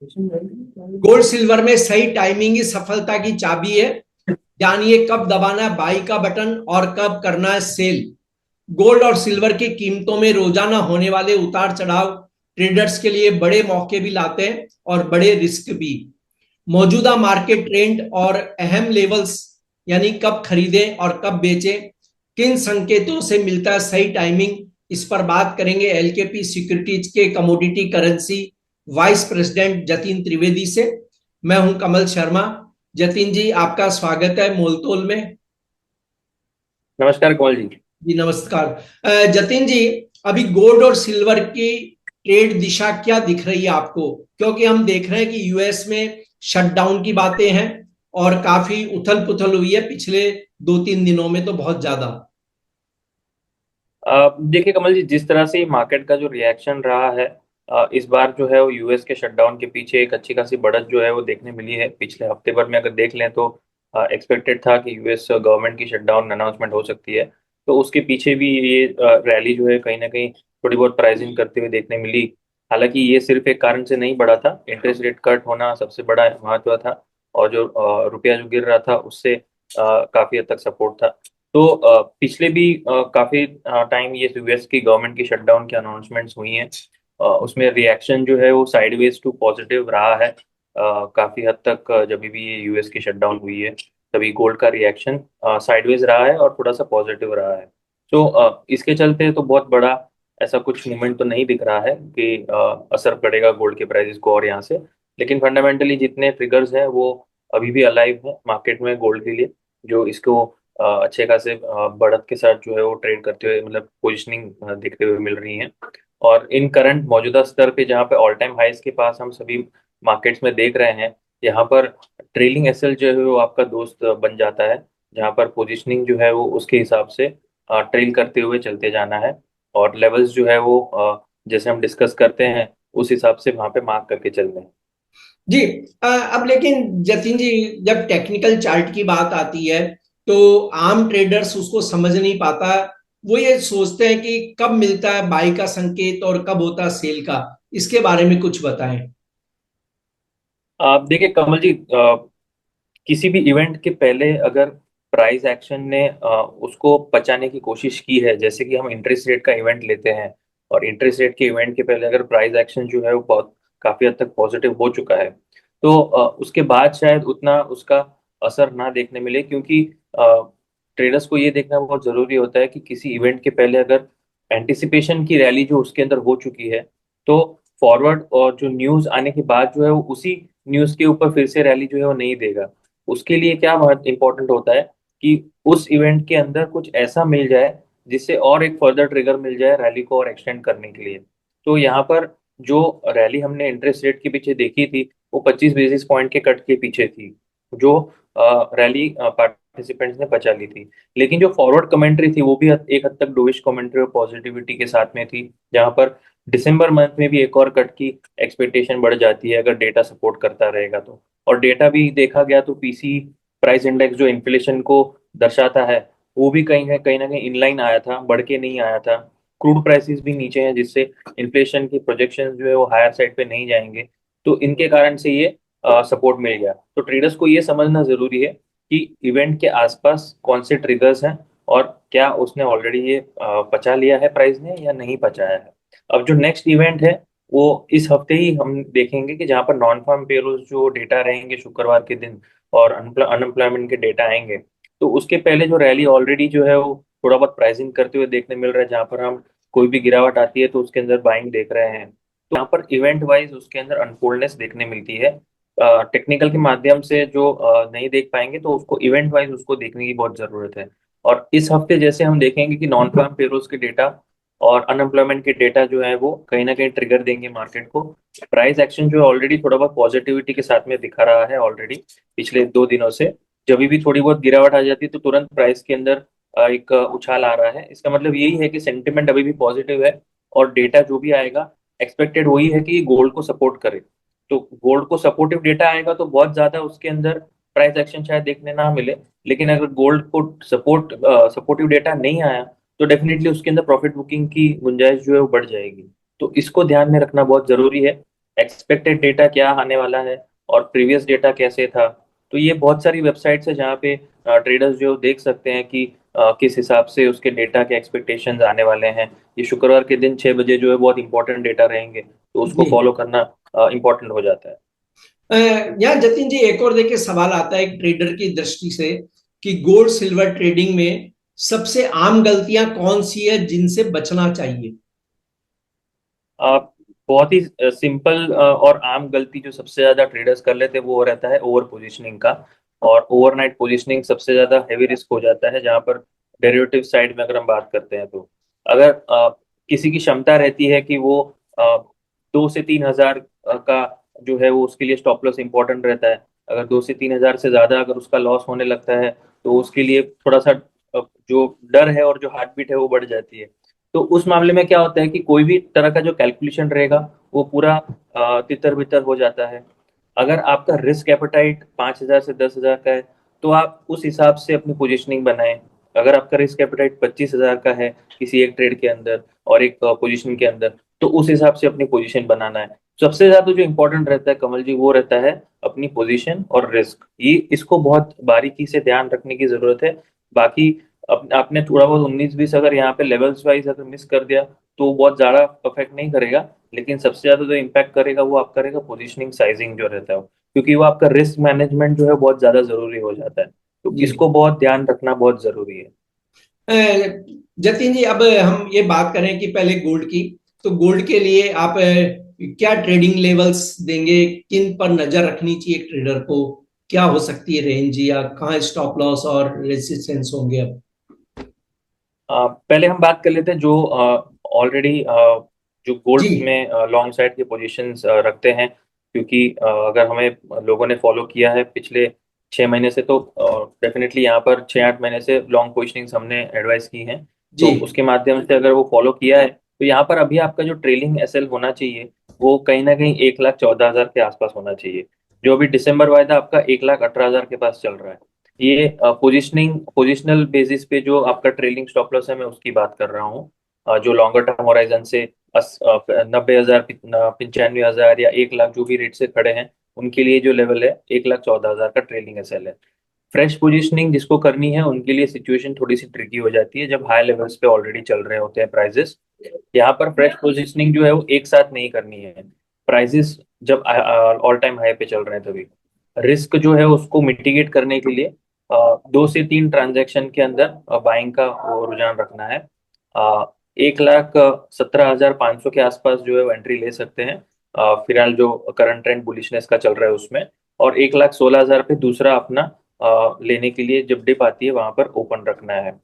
Gold silver में सही timing ही सफलता की चाबी है। जानिए कब दबाना है बाई का बटन और कब करना है सेल। गोल्ड और सिल्वर की कीमतों में रोजाना होने वाले उतार चढ़ाव ट्रेडर्स के लिए बड़े मौके भी लाते हैं और बड़े रिस्क भी। मौजूदा मार्केट ट्रेंड और अहम लेवल्स, यानी कब खरीदें और कब बेचें, किन संकेतों से मिलता है सही टाइमिंग, इस पर बात करेंगे एलकेपी सिक्योरिटीज के commodity currency vice president Jatin Trivedi से। मैं हूं कमल शर्मा। जतिन जी, आपका स्वागत है मोलतोल में। नमस्कार कमल जी। जी नमस्कार। जतिन जी, अभी गोल्ड और सिल्वर की ट्रेड दिशा क्या दिख रही है आपको? क्योंकि हम देख रहे हैं कि यूएस में शटडाउन की बातें हैं और काफी उथल पुथल हुई है पिछले 2-3 दिनों में तो बहुत ज्यादा। देखिए कमल जी, जिस तरह से मार्केट का जो रिएक्शन रहा है इस बार जो है वो यूएस के शटडाउन के पीछे एक अच्छी खासी बढ़त जो है वो देखने मिली है। पिछले हफ्ते भर में अगर देख लें तो एक्सपेक्टेड था कि यूएस गवर्नमेंट की शटडाउन अनाउंसमेंट हो सकती है। तो उसके पीछे भी ये रैली जो है कहीं ना कहीं थोड़ी बहुत प्राइसिंग करते हुए देखने मिली। हालांकि ये सिर्फ एक कारण से नहीं बढ़ा था, इंटरेस्ट रेट कट होना सबसे बड़ा महत्व था। और जो रुपया जो गिर रहा था उससे काफी हद तक सपोर्ट था। तो पिछले भी काफी टाइम ये यूएस की गवर्नमेंट की शटडाउन की अनाउंसमेंट्स हुई हैं। उसमें रिएक्शन जो है वो साइडवेज टू पॉजिटिव रहा है। काफी हद तक जब भी ये यूएस की शटडाउन हुई है तभी गोल्ड का रिएक्शन साइडवेज रहा है और थोड़ा सा पॉजिटिव रहा है। तो इसके चलते तो बहुत बड़ा ऐसा कुछ मूवमेंट तो नहीं दिख रहा है कि असर पड़ेगा गोल्ड के प्राइसेस को और यहाँ से। लेकिन फंडामेंटली जितने ट्रिगर्स हैं वो अभी भी अलाइव है मार्केट में गोल्ड के लिए, जो इसको अच्छे खासे बढ़त के साथ जो है वो ट्रेड करते हुए, मतलब पोजिशनिंग देखते हुए मिल रही हैं। और इन करंट मौजूदा स्तर पे जहाँ पे ऑल टाइम हाइस के पास हम सभी मार्केट्स में देख रहे हैं, यहाँ पर ट्रेलिंग एसएल जो है वो आपका दोस्त बन जाता है। जहाँ पर पोजिशनिंग जो है वो उसके हिसाब से ट्रेल करते हुए चलते जाना है। और लेवल्स जो है वो जैसे हम डिस्कस करते हैं उस हिसाब से वहाँ पे मार्क करके चलना है। जी। अब लेकिन जतिन जी, जब टेक्निकल चार्ट की बात आती है तो आम ट्रेडर्स उसको समझ नहीं पाता। वो ये सोचते हैं कि कब मिलता है बाई का संकेत और कब होता है सेल का। इसके बारे में कुछ बताएं। आप देखिए कमल जी, किसी भी इवेंट के पहले अगर प्राइस एक्शन ने उसको पचाने की कोशिश की है, जैसे कि हम इंटरेस्ट रेट का इवेंट लेते हैं, और इंटरेस्ट रेट के इवेंट के पहले अगर प्राइस एक्शन जो है वो बहुत काफी हद तक पॉजिटिव हो चुका है, तो उसके बाद शायद उतना उसका असर ना देखने मिले। क्योंकि ट्रेडर्स को ये देखना बहुत जरूरी होता है कि किसी इवेंट के पहले अगर एंटिसिपेशन की रैली जो उसके अंदर हो चुकी है, तो फॉरवर्ड और जो न्यूज आने के बाद जो है वो उसी न्यूज के ऊपर फिर से रैली जो है वो नहीं देगा। उसके लिए क्या बहुत इंपॉर्टेंट होता है कि उस इवेंट के अंदर कुछ ऐसा मिल जाए जिससे और एक फर्दर ट्रिगर मिल जाए रैली को और एक्सटेंड करने के लिए। तो यहाँ पर जो रैली हमने इंटरेस्ट रेट के पीछे देखी थी वो 25 बेसिस पॉइंट के कट के पीछे थी, जो रैली पार्टिसिपेंट्स ने बचा ली थी। लेकिन जो फॉरवर्ड कमेंट्री थी वो भी एक हद तक डोविश कमेंट्री और पॉजिटिविटी के साथ में थी, जहाँ पर दिसंबर मंथ में भी एक और कट की एक्सपेक्टेशन बढ़ जाती है अगर डेटा सपोर्ट करता रहेगा तो। और डेटा भी देखा गया तो पीसी प्राइस इंडेक्स जो इन्फ्लेशन को दर्शाता है वो भी कहीं ना कहीं इनलाइन आया था, बढ़ के नहीं आया था। क्रूड प्राइसेस भी नीचे हैं जिससे इन्फ्लेशन की प्रोजेक्शन जो है वो हायर साइड पे नहीं जाएंगे। तो इनके कारण से ये सपोर्ट मिल गया। तो ट्रेडर्स को ये समझना जरूरी है कि इवेंट के आसपास कौन से ट्रिगर्स हैं और क्या उसने ऑलरेडी ये पचा लिया है प्राइस ने या नहीं पचाया है। अब जो नेक्स्ट इवेंट है वो इस हफ्ते ही हम देखेंगे कि जहाँ पर नॉन फार्म पेरोल्स जो डेटा रहेंगे शुक्रवार के दिन, और अनएम्प्लॉयमेंट के डेटा आएंगे। तो उसके पहले जो रैली ऑलरेडी जो है वो थोड़ा बहुत प्राइसिंग करते हुए देखने मिल रहा है, जहाँ पर हम कोई भी गिरावट आती है तो उसके अंदर बाइंग देख रहे हैं। तो यहाँ पर इवेंट वाइज उसके अंदर अनफोल्डनेस देखने मिलती है। टेक्निकल के माध्यम से जो नहीं देख पाएंगे तो उसको इवेंट वाइज उसको देखने की बहुत जरूरत है। और इस हफ्ते जैसे हम देखेंगे कि नॉन फार्म पेरोल्स के डेटा और अनएम्प्लॉयमेंट के डेटा जो है वो कहीं ना कहीं ट्रिगर देंगे मार्केट को। प्राइस एक्शन जो है ऑलरेडी थोड़ा बहुत पॉजिटिविटी के साथ में दिखा रहा है ऑलरेडी पिछले 2 दिनों से। जब भी थोड़ी बहुत गिरावट आ जाती है तो तुरंत प्राइस के अंदर एक उछाल आ रहा है। इसका मतलब यही है कि सेंटिमेंट अभी भी पॉजिटिव है, और डेटा जो भी आएगा एक्सपेक्टेड वही है कि गोल्ड को सपोर्ट करे। तो गोल्ड को सपोर्टिव डेटा आएगा तो बहुत ज्यादा उसके अंदर प्राइस एक्शन शायद देखने ना मिले। लेकिन अगर गोल्ड को सपोर्टिव डेटा नहीं आया तो डेफिनेटली उसके अंदर प्रॉफिट बुकिंग की गुंजाइश जो है वो बढ़ जाएगी। तो इसको ध्यान में रखना बहुत जरूरी है एक्सपेक्टेड डेटा क्या आने वाला है और प्रीवियस डेटा कैसे था। तो ये बहुत सारी वेबसाइट्स है जहाँ पे ट्रेडर्स जो देख सकते हैं कि किस हिसाब से उसके डेटा के एक्सपेक्टेशंस आने वाले हैं। ये शुक्रवार के दिन 6 बजे जो है बहुत इंपॉर्टेंट डेटा रहेंगे, तो उसको जी। फॉलो करना इंपॉर्टेंट हो जाता है। यहाँ जतिन जी एक और देखिए सवाल आता है एक ट्रेडर की दृष्टि से कि गोल्ड सिल्वर ट्रेडिंग में सबसे आम गलतियां कौन सी है जिनसे बचना चाहिए। आप बहुत ही सिंपल और आम गलती जो सबसे ज्यादा ट्रेडर्स कर लेते हैं वो रहता है ओवर पोजीशनिंग का। और ओवरनाइट पोजीशनिंग सबसे ज्यादा हैवी रिस्क हो जाता है, जहां पर डेरिवेटिव साइड में अगर हम बात करते हैं तो अगर किसी की क्षमता रहती है कि वो 2 से 3 हजार का जो है वो उसके लिए स्टॉप लॉस इंपॉर्टेंट रहता है। अगर 2 से 3 हजार से ज्यादा अगर उसका लॉस होने लगता है तो उसके लिए थोड़ा सा जो डर है और जो हार्ट बीट है वो बढ़ जाती है। तो उस मामले में क्या होता है कि कोई भी तरह का जो कैलकुलेशन रहेगा वो पूरा तितर बितर हो जाता है। अगर आपका रिस्क एपेटाइट 5 हजार से 10 हजार का है तो आप उस हिसाब से अपनी पोजीशनिंग बनाएं। अगर आपका रिस्क एपेटाइट 25 हजार का है किसी एक ट्रेड के अंदर और एक पोजीशन के अंदर, तो उस हिसाब से अपनी पोजीशन बनाना है। सबसे ज्यादा जो इंपॉर्टेंट रहता है कमल जी वो रहता है अपनी पोजीशन और रिस्क। ये इसको बहुत बारीकी से ध्यान रखने की जरूरत है। बाकी आपने थोड़ा बहुत 19-20 अगर यहाँ पे लेवल्स वाइज अगर मिस कर दिया तो बहुत ज्यादा अफेक्ट नहीं करेगा। लेकिन सबसे ज्यादा जो इम्पैक्ट करेगा वो आप करेगा पोजीशनिंग साइजिंग जो रहता है क्योंकि वो आपका रिस्क मैनेजमेंट जो है बहुत ज्यादा जरूरी हो जाता है। तो जी। इसको बहुत ध्यान रखना बहुत जरूरी है। अ, जतिन जी अब हम ये बात करें कि पहले गोल्ड की, तो गोल्ड के लिए आप क्या ट्रेडिंग लेवल्स देंगे, किन पर नजर रखनी चाहिए ट्रेडर को, क्या हो सकती है रेंज या कहाँ स्टॉप लॉस और रेजिस्टेंस होंगे अब। पहले हम बात कर लेते हैं जो ऑलरेडी जो जी। गोल्ड में लॉन्ग साइड के पोजीशंस रखते हैं। क्योंकि अगर हमें लोगों ने फॉलो किया है पिछले 6 महीने से तो डेफिनेटली यहाँ पर 6-8 महीने से लॉन्ग पोजीशनिंग्स हमने एडवाइस की हैं। जी। तो उसके माध्यम से अगर वो फॉलो किया है तो यहाँ पर अभी आपका जो ट्रेलिंग एसएल होना चाहिए वो कहीं ना कहीं 1,14,000 के आसपास होना चाहिए। जो अभी दिसंबर वायदा था आपका 1,18,000 के पास चल रहा है। ये पोजिशनल बेसिस पे जो आपका ट्रेलिंग स्टॉप लॉस है मैं उसकी बात कर रहा हूँ। जो लॉन्गर टर्म होराइजन से 90,000 95,000 या 1 लाख जो भी रेट से खड़े हैं उनके लिए जो लेवल है 1,14,000 का ट्रेलिंग एसएल है। फ्रेश पोजीशनिंग जिसको करनी है उनके लिए सिचुएशन थोड़ी सी ट्रिकी हो जाती है जब हाई लेवल्स पे ऑलरेडी चल रहे होते हैं प्राइजेस। यहाँ पर फ्रेश पोजीशनिंग जो है वो एक साथ नहीं करनी है। प्राइजेस जब ऑल टाइम हाई पे चल रहे हैं तभी रिस्क जो है उसको मिटिगेट करने के लिए 2 से 3 ट्रांजैक्शन के अंदर बाइंग का वो रुझान रखना है। 1,17,500 के आसपास जो है वो एंट्री ले सकते हैं फिलहाल जो करंट ट्रेंड बुलिशनेस का चल रहा है उसमें। और 1,16,000 पे दूसरा अपना लेने के लिए जब डिप आती है वहां पर ओपन रखना है।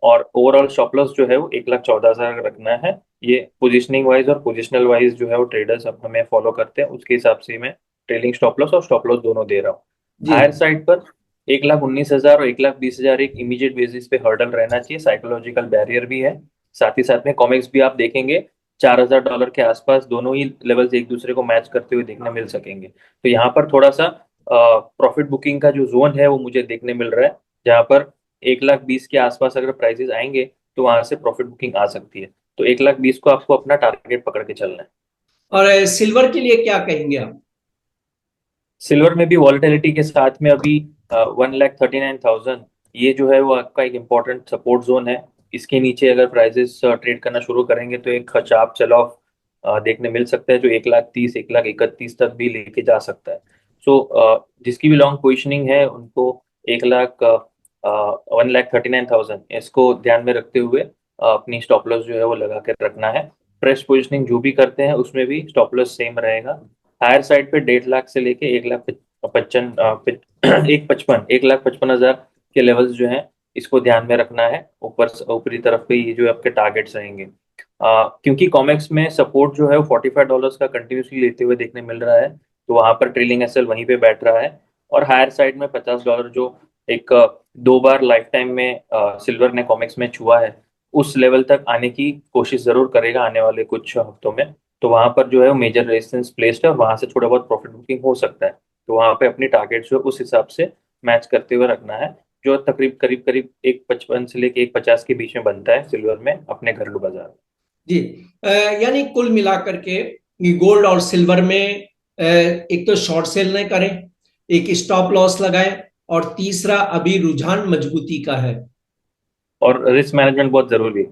और ओवरऑल स्टॉप लॉस जो है वो 1,14,000 रखना है। ये पोजिशनिंग वाइज और पोजिशनल वाइज जो है वो ट्रेडर्स अब हमें फॉलो करते हैं उसके हिसाब से मैं ट्रेलिंग स्टॉप लॉस और स्टॉप लॉस दोनों दे रहा हूँ। जी। हायर साइड पर 1,19,000 और 1,20,000 एक इमीडिएट बेसिस पे हर्डल रहना चाहिए, साइकोलॉजिकल बैरियर भी है। साथ ही साथ में कॉमिक्स भी आप देखेंगे $4,000 के आसपास दोनों ही लेवल्स एक दूसरे को मैच करते हुए देखने मिल सकेंगे। तो यहाँ पर थोड़ा सा प्रॉफिट बुकिंग का जो जोन है वो मुझे देखने मिल रहा है, जहाँ पर 1,20,000 के आसपास अगर प्राइसेस आएंगे तो वहां से प्रॉफिट बुकिंग आ सकती है। तो 1,20,000 को आपको अपना टारगेट पकड़ के चलना है। और सिल्वर के लिए क्या कहेंगे आप। सिल्वर में भी वॉलेटिलिटी के साथ में अभी 1,39,000 ये जो है वो आपका एक इम्पोर्टेंट सपोर्ट जोन है। इसके नीचे अगर प्राइसेस ट्रेड करना शुरू करेंगे तो एक शार्प सेल ऑफ देखने मिल सकता है जो 1,30,000 1,31,000 तक भी लेके जा सकता है। सो जिसकी भी लॉन्ग पोजिशनिंग है उनको 1,39,000 इसको ध्यान में रखते हुए अपनी स्टॉप लॉस जो है वो लगा के रखना है। फ्रेश पोजिशनिंग जो भी करते हैं उसमें भी स्टॉप लॉस सेम रहेगा। हायर साइड पे 1,50,000 से लेके 1,55 1,55,000 के लेवल्स जो हैं इसको ध्यान में रखना है। ऊपरी तरफ पे ये जो आपके टारगेट्स रहेंगे क्योंकि कॉमेक्स में सपोर्ट जो है वो $45 का कंटिन्यूसली लेते हुए देखने मिल रहा है। तो वहां पर ट्रेलिंग एसएल वहीं पे बैठ रहा है। और हायर साइड में $50 जो एक 2 बार लाइफ टाइम में सिल्वर ने कॉमेक्स में छुआ है उस लेवल तक आने की कोशिश जरूर करेगा आने वाले कुछ हफ्तों में। तो वहां पर जो है वो मेजर रेजिस्टेंस प्लेस्ड है और वहां से थोड़ा बहुत प्रॉफिट बुकिंग हो सकता है। तो वहां पे अपनी टारगेट जो है उस हिसाब से मैच करते हुए रखना है जो करीब करीब 1,55 से लेके 1,50 के बीच में बनता है सिल्वर में अपने घरेलू बाजार में। जी। यानी कुल मिलाकर के कि गोल्ड और सिल्वर में एक तो शॉर्ट सेल न करें, एक स्टॉप लॉस लगाएं, और तीसरा अभी रुझान मजबूती का है। और रिस्क मैनेजमेंट बहुत जरूरी है।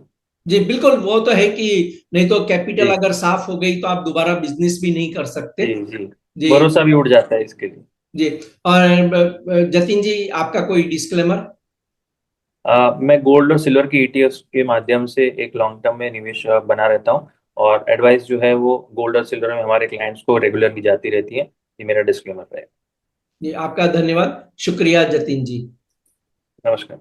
जी बिल्कुल, वो तो है कि नहीं तो कैपिटल जी अगर साफ हो गई तो आप दोबारा बिजनेस भी नहीं कर सकते। जी जी। जी भरोसा भी उड़ जाता है इसके लिए। जी। और जतिन जी, आपका कोई डिस्क्लेमर? मैं गोल्ड और सिल्वर के ईटीएफ्स के माध्यम से एक लॉन्ग टर्म में निवेश बना रहता हूँ। और एडवाइस जो है वो गोल्ड और सिल्वर में हमारे क्लाइंट्स को रेगुलरली जाती रहती है। ये मेरा डिस्क्लेमर है। जी आपका धन्यवाद, शुक्रिया जतिन जी। नमस्कार।